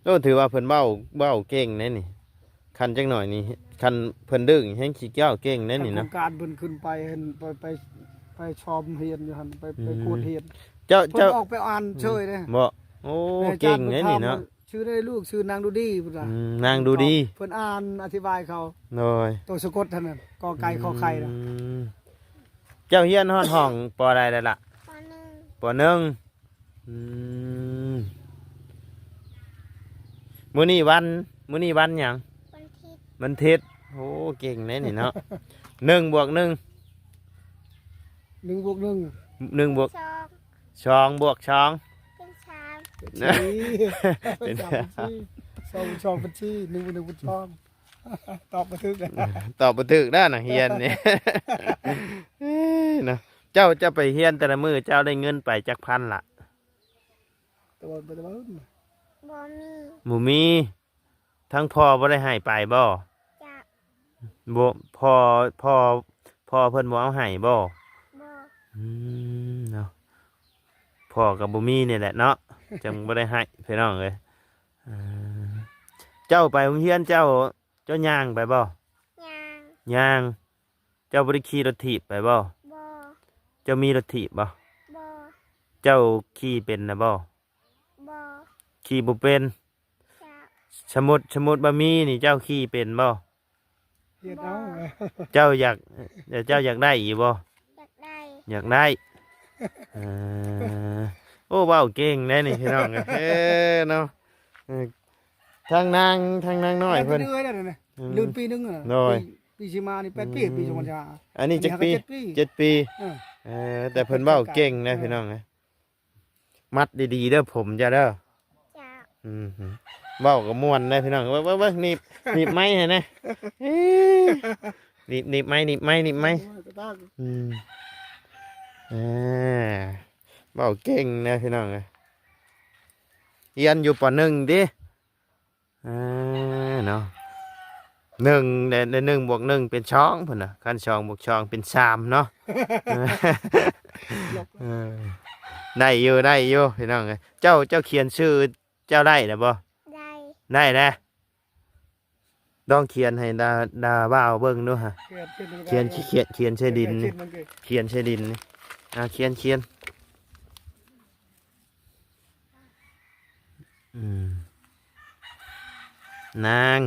Speaker 2: โอ้ถือว่าเพิ่นเบ้าเก่งแน่นี่คันจังหน่อยนี่คันเพิ่นดึงแฮงขี้เก้าเก่งแน่นี่
Speaker 1: โคร
Speaker 2: นะ
Speaker 1: งการเพิ่นขึ้นไปเห็นไปชอมเฮียนอยู่หั่นไปกวดเฮียน
Speaker 2: เจ้า
Speaker 1: เพิ่นออกไปอ่านเฉยเด้
Speaker 2: บ่โอ้เก่งแน่นี่เนาะ
Speaker 1: ชื่อได้ลูกชื่อนางดูดีพุ่นล่ะ
Speaker 2: นางดูดี
Speaker 1: เพิ่นอ่านอธิบายเขา
Speaker 2: โดย
Speaker 1: ตัวสะกดเท่านั้นกอไก่ขอไข่น่ะ
Speaker 2: เจ้าเฮียนฮอดห้องปอใดได้ล่ะปอหนึ่งมื้อนี้วันหยังวันอาทิตย์โอ้เก่งแน่นี่เนาะ 1 บวก 1
Speaker 1: 1 บวก 1
Speaker 2: 1 บวก 2 บวก 2
Speaker 1: เป็น3เป็น4 2เป็น4 1เป็น1เป็น2ตอบบ่ถูกเลย
Speaker 2: ตอบบ่ถูกด้านน่ะเฮียนนี่ เนาะเจ้าจะไปเฮียนแต่ละมื้อเจ้าได้เงินไปจักพันล่ะ
Speaker 1: ตัวบ่ได้
Speaker 2: หมูมีทั้งพ่อบ่ได้ให้ไปบ่บ่พ่อเพิ่นบ่เอาให้บ่เนาะพ่อกับบ่มีนี่แหละเนาะจังบ่ได้ให้พี่น้องเอ้ยเจ้าไปโรงเรียนเจ้าย่างไปบ่ย่างเจ้าบ่ได้ขี่รถถีบไปบ่เจ้ามีรถถีบบ่เจ้าขี่เป็นนะบ่ขี่บ่เป็นสมมุติบ่มีนี่เจ้าขี่เป็นบ่
Speaker 1: เฮ็ดเอา
Speaker 2: เจ้าอยากได้อีกบ่อยากได้เออโอ้เว้าเก่งแน่นี่พี่น้องเอ้ยเนาะทางนางน้อยเพิ่น
Speaker 1: เอ้ยนั่นน่ะลืมปีนึงอ่ะ
Speaker 2: น้อย
Speaker 1: ปีสิมานี่8 ปีปีจังหวัดชา
Speaker 2: อันนี้จักปี 7 ปี
Speaker 1: เออ
Speaker 2: แต่เพิ่นเว้าเก่งนะพี่น้องมัดดีๆเด้อผมจะเด้ออืมเว้าก็ม่วนได้พี่น้องเว้ยหนีบไม้ให้นะเอ้ยหนีบไม้อืมเว้าเก่งนะพี่น้องเรียนอยู่ป .1 ดิเนาะ1ได้1 บวก 1เป็น2พุ่นน่ะคัน2 บวก 2เป็น3เนาะ ได้อยู่พี่น้องเจ้าเขียนชื่อเจ้าได้หรือบ่ได้แล้วต้องเขียนให้ดาบ่าวเบิ่งดูฮะเขียนใส่ดินเขียนใส่ดินนี่เขียนนาง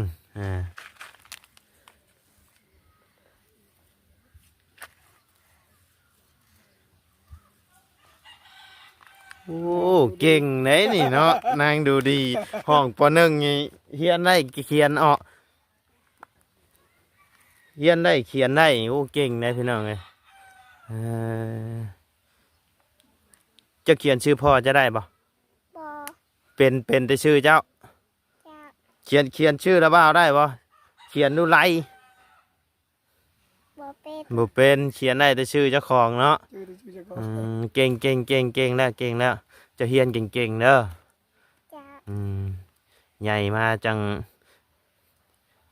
Speaker 2: โอ้เก่งไหนนี่เนาะ นางดูดีห้องป .1 นี่เขียนได้เขียนออกเขียนได้โอ้เก่งนะพี่น้องเลยจะเขียนชื่อพ่อจะได้บ่เป็นแต่ชื่อเจ้าเขียนชื่อระบ้าวได้บ่เขียนดูไรบ่เป็นเขียนได้แต่ชื่อเจ้าของเนาะเก่งแล้วจะเฮียนเก่งเด้อ ใหญ่มาจัง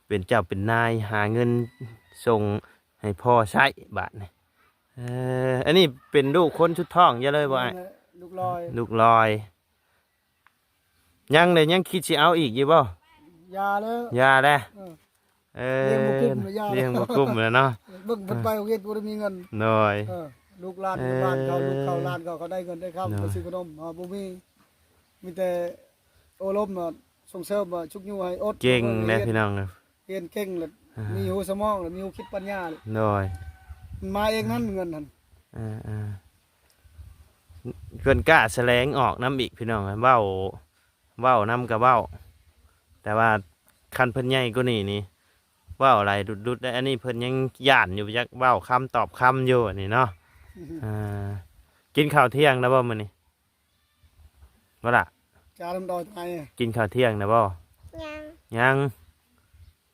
Speaker 2: เป็นเจ้าเป็นนายหาเงินส่งให้พ่อใช้บาทนี่อันนี้เป็นลูกคนชุดท้องอย่าเลยบ่ไอ้
Speaker 1: ลูกลอย
Speaker 2: ลูกลอย ยังเลยยังคิดสิเอาอีกอยู่บ่
Speaker 1: ยาแล้ว
Speaker 2: ยาแล้ว
Speaker 1: เออ เลี้ยงบ่กุ้มเลยยา
Speaker 2: เลี้ยงบ่กุ้มแล้วเนาะ
Speaker 1: เบิ่งเพิ่นไปโรงเรียนบ่ได้มีเงิน
Speaker 2: หน่อย
Speaker 1: ลูกหลานบ้านเขาลูกเขาหลานเขาได้เงินได้ข้าวไปซื้อขนมบ่มีแต่โอลมส่งเสริมชุกยูให้อด
Speaker 2: เก่งนะพี่น้อง
Speaker 1: เรียนเก่งเลยมีหูสมองเลยมีหูคิดปัญญาเลย
Speaker 2: หน่อย
Speaker 1: มันมาเองนั่นเงินนั่น
Speaker 2: เพื่อนกล้าแสลงออกน้ำอีกพี่น้องเว้าน้ำกับเว้าแต่ว่าคันเพิ่นใหญ่กว่านี่เว้าอะไรดุดได้อันนี้เพิ่นยังย่านอยู่จักเว้าคำตอบคำอยู่นี่เนาะกินข้าวเที่ยงนะบ่มื้อนี้บ่ล่ะ
Speaker 1: จาลำดอยไทย
Speaker 2: กินข้าวเที่ยงนะบ่ ยัง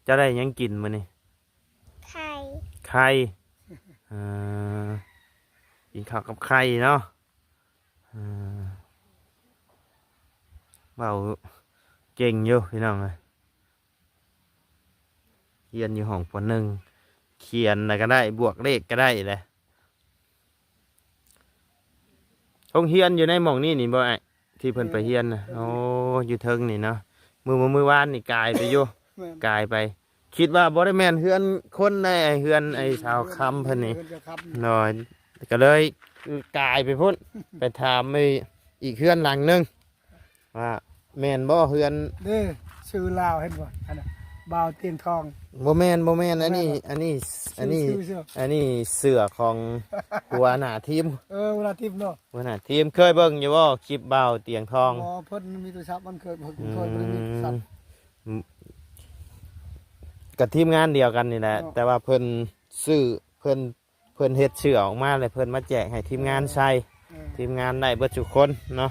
Speaker 2: เจะได้ยังกินมื้อนี้
Speaker 3: ไข่
Speaker 2: ไข่กินข้าวกับไข่เนาะเบาเก่งอยู่พี่น้องเลยเขียนอยู่ห้องป .1 เขียนอะไรก็ได้บวกเลขก็ได้เลยห้องเฮียนอยู่ในหม่องนี่นี่บ่ไอ้ที่เพิ่นไปเฮียนนะโอ้อยู่เทิงนี่เนาะมือวานนี่กายไปอยู่ กายไป คิดว่าบ่ได้แม่นเฮือนคนในเฮือนไอ้ชาวคำเพิ่นนี่หน่อยก็เลยกายไปพุ่น ไปถามไอ้อีกเฮือนหลังนึงว่าแม่นบ่เฮือน
Speaker 1: เด้ชื่อลาวเห็นบ่อันน่ะบ่าวเตียงทอง
Speaker 2: บ่แม่นอันนี้เสือของหัวหน้าทีม
Speaker 1: เวลาทิพย์เนาะ
Speaker 2: หัวหน้าทีมเคยเบิ่งอยู่บ่คลิปบ่าวเตียงทอง
Speaker 1: เพิ่นมีโทรศัพท์มันเคยบ่ได้มีโทรศัพท์
Speaker 2: กับทีมงานเดียวกันนี่แหละแต่ว่าเพิ่นซื้อเพิ่นเฮ็ดเสื้อออกมาเลยเพิ่นมาแจกให้ทีมงานใส่ทีมงานได้เบิดทุกคนเนาะ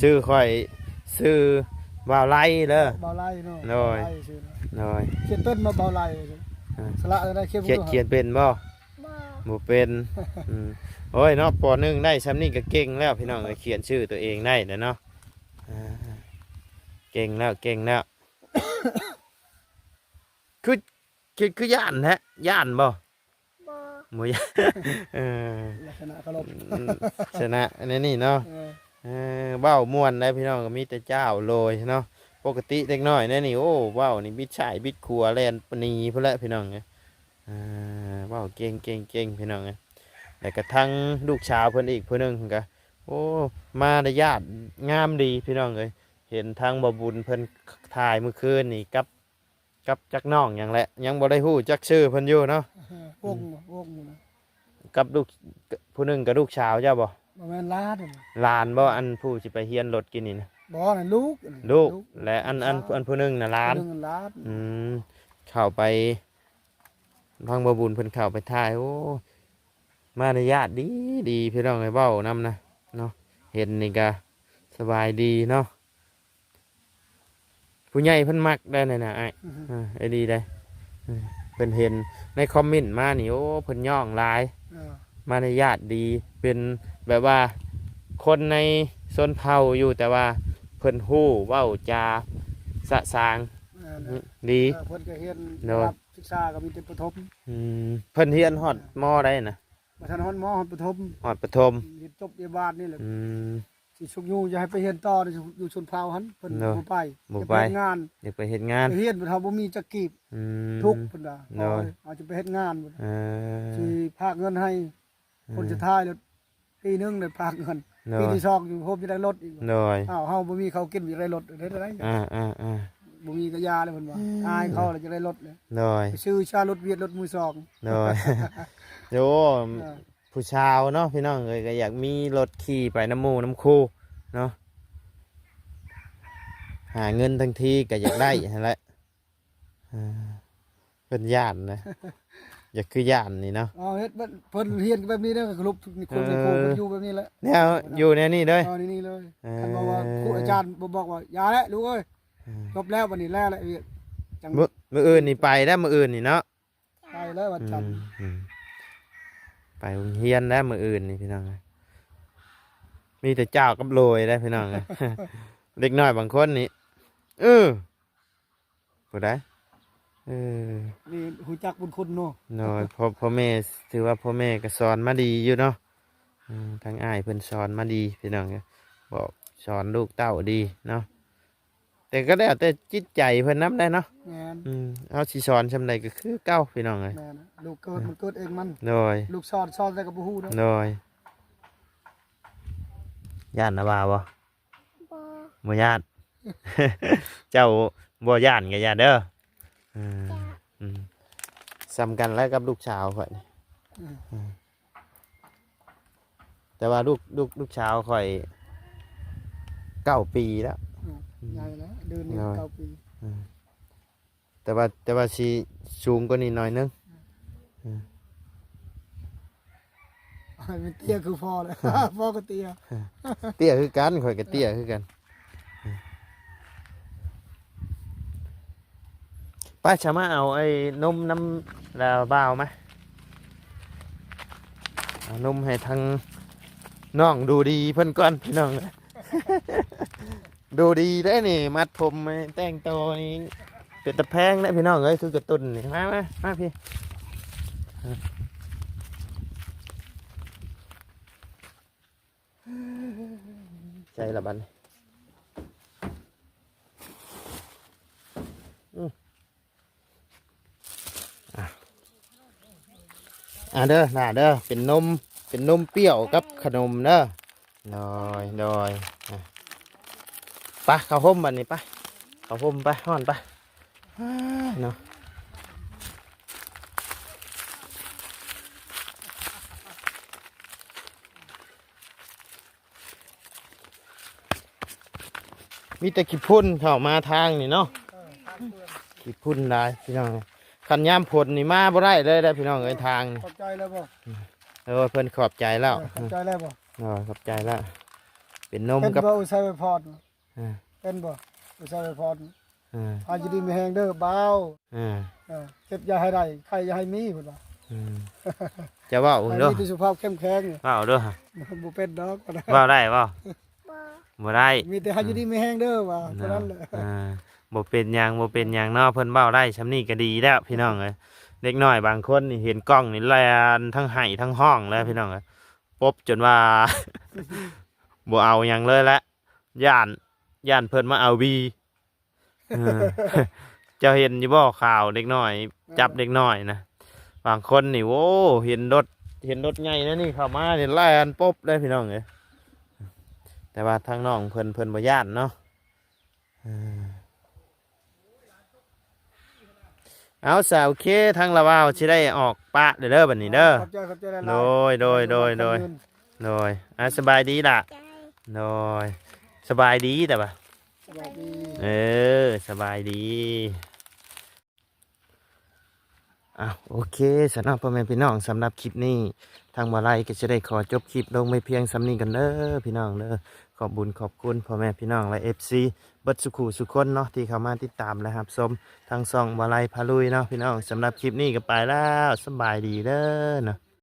Speaker 2: ซื้อค่อยซื้อบ่าวไล่เด้อ
Speaker 1: บ่าวไล่เนาะ
Speaker 2: โอ้ย
Speaker 1: บ่าวไล่ชื่อเนาะ
Speaker 2: หน่อย
Speaker 1: เขียนต้นมาบ่าวไล่สละได้เขียน
Speaker 2: เขียนเป็นบ่
Speaker 3: บ่
Speaker 2: บ่เป็นโอ้ยเนาะป .1 ได้ซ้ำนี่ก็เก่งแล้วพี่น้องเขียนชื่อตัวเองได้แล้วเนาะเก่งแล้ว คือย่านแท้ย่านบ่
Speaker 3: บ่
Speaker 2: หมูย่าน
Speaker 1: ลักษณะเคารพ
Speaker 2: ชนะอันนี้นี่เนาะเบ้าม่วนได้พี่น้องก็มีแต่เจ้าโรยเนาะปกติเด็กน้อยเนี่ยนี่โอ้เบ้านี่บิดฉายบิดขัวแลนปนีพุ่นละพี่น้องไงเบ้าเก่งพี่น้องไงแต่กระทั่งลูกชาวเพิ่นอีกเพิ่นนึงก็โอ้มาได้ญาติงามดีพี่น้องเลยเห็นทางบ่บุญเพิ่นถ่ายเมื่อคืนนี่กับจักน้องอย่างแหละยังบ่ได้ฮู้จักชื่อเพิ่นอยู่เนาะ
Speaker 1: วงนะ
Speaker 2: กับลูกผู้หนึงกับลูกชาวเจ้าบ่
Speaker 1: บ่แม่นลาด
Speaker 2: หลานบ่อันผู้สิไปเฮียนรถกินนี่นะ
Speaker 1: บ่นั่นลูก
Speaker 2: ลูกและอันผู้หนึงน่ะหลาน
Speaker 1: นึงลาด
Speaker 2: เข้าไปพังบ่บุญเพิ่นเข้าไปถ่ายโอ้มารยาทดีพี่น้องไอ้เว้านำนะเนาะเห็นนี่ก็สบายดีเนาะผู้ใหญ่เพิ่นมักได้น่ะไอ้ดีได้เพิ่นเห็นในคอมเมนต์มานี่โอ้เพิ่นย่องหลายมารยาทดีเป็นแบบว่าคนในชนเผ่าอยู่แต่ว่าเพิ่นฮู้เว้าจาสะสางดี
Speaker 1: เพิ่นก็เรียน
Speaker 2: โดย
Speaker 1: ศึกษาก็มีแต่ประถม
Speaker 2: เพิ่นเฮียนฮอดมอได้นะ
Speaker 1: บ่ทันฮอดมอฮอดประถม
Speaker 2: ฮอดประถม
Speaker 1: เรียนจบเรียนบาทนี่แหละ
Speaker 2: ม
Speaker 1: สิชุกอยู่อย่าให้ไปเรียนต่ออยู่ชนเผ่าหั่นเพิ่น
Speaker 2: เนาะ
Speaker 1: บ่ไป
Speaker 2: บ่ไป
Speaker 1: จะเฮ็ดงาน
Speaker 2: อยากไปเฮ็ดงาน
Speaker 1: ไปเรียนบ่เท่าบ่มีจักกีบ
Speaker 2: อืม
Speaker 1: ทุกข์เพิ่นว่า
Speaker 2: เนาะ
Speaker 1: เอาจะไปเฮ็ดงานบ่
Speaker 2: เออ
Speaker 1: สิพากเงินให้คนจะทายแล้วปีนึงได้พากเงิน
Speaker 2: เนาะ
Speaker 1: ปีที่สองอยู่โฮมจะได้รถอีก
Speaker 2: โดย
Speaker 1: เฮาบ่มีเขาวกินจะได้รถได้ไร
Speaker 2: อ่า
Speaker 1: บ่มีกระยาเลยเพิ่นว่าอายเขาแล้วจะได้รถเลย
Speaker 2: โดย
Speaker 1: ไปซื้อชารถเวียดรถมือสอง
Speaker 2: โดย โยผู้ชาวเนาะพี่น้องเอ้ยก็อยากมีรถขี่ไปน้ำหมู่น้ำคูเนาะหาเงินทั้งทีก็อยากได้นั่นแหละเป็นย่านนะอยากคือย่านนี่เนาะ
Speaker 1: เฮ็ดเพิ่นเฮียนแบบนี้เด้อครุบทุกคนในครูมันอยู่แบบนี้แหละ
Speaker 2: เนี่ยอยู่ในนี่เลย
Speaker 1: นี่เลยท่านบอกว่าครูอาจารย์บอกว่าอย่าแล้วลูกเอ้ยจบแล้ววันนี้แล้วแหละจัง
Speaker 2: มื้ออื่นนี่ไปแล้วมื้ออื่นนี่เนาะ
Speaker 1: ไปแล้ววันจันทร์
Speaker 2: ไปโรงเรียนแล้วมื้ออื่นนี่พี่น้อง มีแต่เจ้ากับโรยได้พี่น้องเลย เด็กน้อยบางคนนี่ผู้ใดเออ
Speaker 1: นี่หูจักบุญคุณเนาะ
Speaker 2: น้อยพ่อแม่ถือว่าพ่อแม่ก็สอนมาดีอยู่เนาะทางอ้ายเพิ่นสอนมาดีพี่น้องเอ้ยบอกสอนลูกเต้าดีเนาะแต่ก็แล้วแต่จิตใจเพิ่นนำได้เนาะ
Speaker 1: แม่น
Speaker 2: เอาสิสอนซำใดก็คือเก่าพี่น้องเอ้ย
Speaker 1: แม่นลูกเกิดมันเกิดเองมัน
Speaker 2: โดย
Speaker 1: ลูกสอนได้กับบ่ฮู้เนาะ
Speaker 2: โดยย่านนะบ่าวบ่
Speaker 3: บ่
Speaker 2: บ่ย่าน เจ้าบ่ย่านก็ย่านเด้ออืม
Speaker 3: จ้ะ
Speaker 2: อืมซ้ำกันแล้วกับลูกสาวข่อยนี่แต่ว่าลูกสาวข่อย9 ปีแล้ว
Speaker 1: ใหญ่แล้วเดือนนี้
Speaker 2: น้อย
Speaker 1: 9 ปี
Speaker 2: แต่ว่าสิสูงกว่านี้หน่อยนึง
Speaker 1: มันเตี้ยคือพ่อเลย พ่อก็เตี้ย
Speaker 2: เตี้ยคือกันข่อยก็เตี้ยคือกันป้าจะมาเอาไอ้นมน้ำลาวบ่าวไหมเอานมให้ทางน้องดูดีเพิ่นก่อนพี่น้อง ดูดีได้นี่มัดผมแต่งตัวนี่เป็นตะแพงได้พี่น้องเอ้ยคือกระตุนนี่มาพี่ใจละบัดนเด้อน่าเด้อเป็นนมเปรี้ยวกับขนมเด้อโดยไปเข้าห่มบัดนี้ไปเข้าห่มไปห้อนไปเนาะมีแต่ขี้พุ่นเข้ามาทางนี่เนาะขี้พุ่นได้พี่น้องขันยามผลนี่มาบ่ได้เลยได้อพี่น้องเอ้ยทางนี่
Speaker 1: ขอบใจแล้วบ่
Speaker 2: เพิ่นขอบใจแล้ว
Speaker 1: ขอบใจแล้วบ่
Speaker 2: ขอบใจแล้วเป็นนม
Speaker 1: เป็น
Speaker 2: กับ
Speaker 1: บ่อุทัยพร
Speaker 2: อ่า
Speaker 1: เป็นบ่อุทัยพร
Speaker 2: อ่า
Speaker 1: อาจจะดีมีแฮงเด้อเบา
Speaker 2: อ่า
Speaker 1: เจ็บอย่าให้ได้ใครอย่าให้มีพุ่นว่า
Speaker 2: จะว่าอุ้ง
Speaker 1: ให้
Speaker 2: เด้อ
Speaker 1: มีที่สุขภาพเข้มแข็ง
Speaker 2: ว่าเอาเด้อฮะ
Speaker 1: บ่เป็นดอกก็ได้
Speaker 2: ว่าได้บ่
Speaker 3: บ่
Speaker 2: บ่ได้
Speaker 1: มีแต่ให้อยู่ดีมีแฮงเด้อว่าเท่านั้นแหละ
Speaker 2: บ่เป็นหยังเนาะเพิ่นเว้าได้ซำนี้ก็ดีแล้วพี่น้องเอ้ยเด็กน้อยบางคนนี่เห็นกล้องนี่แล่นทั้งไห้ทั้งห้องแล้วพี่น้องเอ้ยปบจนว่า บ่เอาหยังเลยละย่านเพิ่นมาเอาบีเออ เจ้าเห็นอยู่บ่ข่าวเด็กน้อย จับเด็กน้อยนะบางคนนี่โว้เห็นรถใหญ่นะนี่เข้ามานี่แล่นปบเลยพี่น้องเอ้ยแต่ว่าทางน้องเพิ่นบ่ย่านเนาะเอาสาวเคทางละว่าวสิได้ออกปะเด้อบัดนี้เด้อ
Speaker 1: ขอบใจหลายๆ
Speaker 2: โดยสบายดีล่ะ
Speaker 3: ใจ
Speaker 2: โดยสบายดีแต่ว่า
Speaker 1: สวัสดี
Speaker 2: สบายดีโอเคสำหรับพ่อแม่พี่น้องสำหรับคลิปนี้ทางมาลัยก็จะได้ขอจบคลิปลงไม่เพียงสำนี้กันเด้อพี่น้องเด้อขอบบุญขอบคุณพ่อแม่พี่น้องและ FC เบิดสุขุสุคนเนาะที่เข้ามาติดตามและรับชมทางช่องมาลัยพาลุยเนาะพี่น้องสำหรับคลิปนี้ก็ไปแล้วสบายดีเด้อเนาะ